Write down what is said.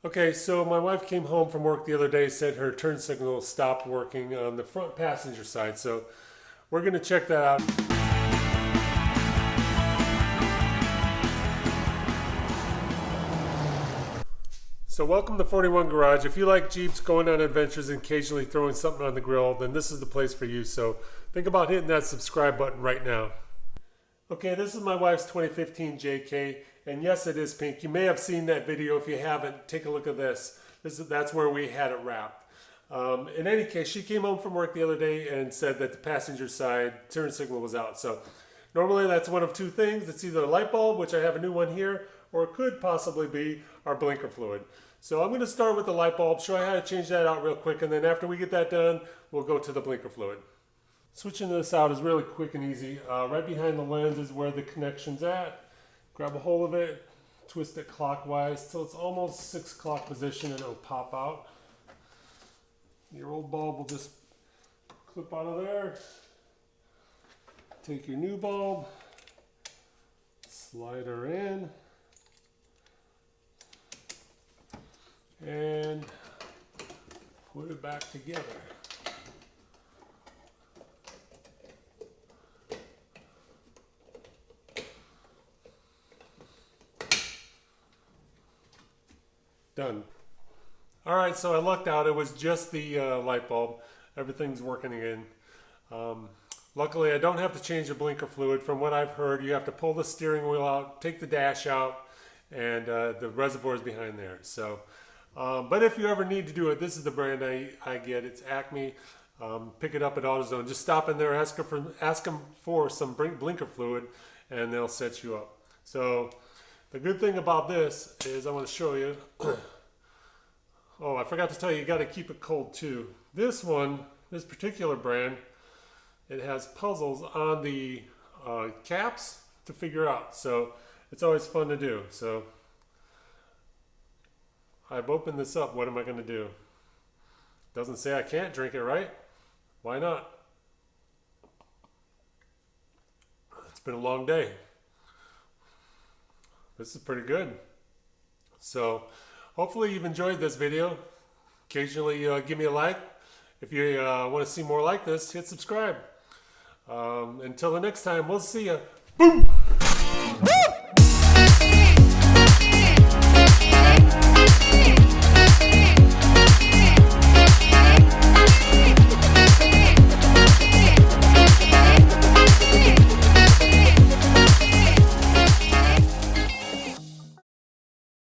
Okay, so my wife came home from work the other day, said her turn signal stopped working on the front passenger side. So we're going to check that out. So welcome to 41 Garage. If you like Jeeps, going on adventures, and occasionally throwing something on the grill, then this is the place for you. So think about hitting that subscribe button right now. Okay, this is my wife's 2015 JK, and yes, it is pink. You may have seen that video. If you haven't, take a look at this. That's where we had it wrapped. In any case, she came home from work the other day and said that the passenger side turn signal was out. So normally that's one of two things. It's either a light bulb, which I have a new one here, or it could possibly be our blinker fluid. So I'm going to start with the light bulb, show you how to change that out real quick, and then after we get that done, we'll go to the blinker fluid. Switching this out is really quick and easy. Right behind the lens is where the connection's at. Grab a hold of it, twist it clockwise till it's almost 6 o'clock position and it'll pop out. Your old bulb will just clip out of there. Take your new bulb, slide her in, and put it back together. Done. All right, so I lucked out. It was just the light bulb. Everything's working again. Luckily, I don't have to change the blinker fluid. From what I've heard, you have to pull the steering wheel out, take the dash out, and the reservoir is behind there. So, but if you ever need to do it, this is the brand I get. It's Acme. Pick it up at AutoZone. Just stop in there, ask them for some blinker fluid, and they'll set you up. So the good thing about this is I want to show you. Oh, I forgot to tell you, you got to keep it cold too. This one, this particular brand, it has puzzles on the caps to figure out. So it's always fun to do. So I've opened this up. What am I going to do? Doesn't say I can't drink it, right? Why not? It's been a long day. This is pretty good. So hopefully you've enjoyed this video. Occasionally give me a like. If you want to see more like this, hit subscribe. Until the next time, we'll see you. Boom!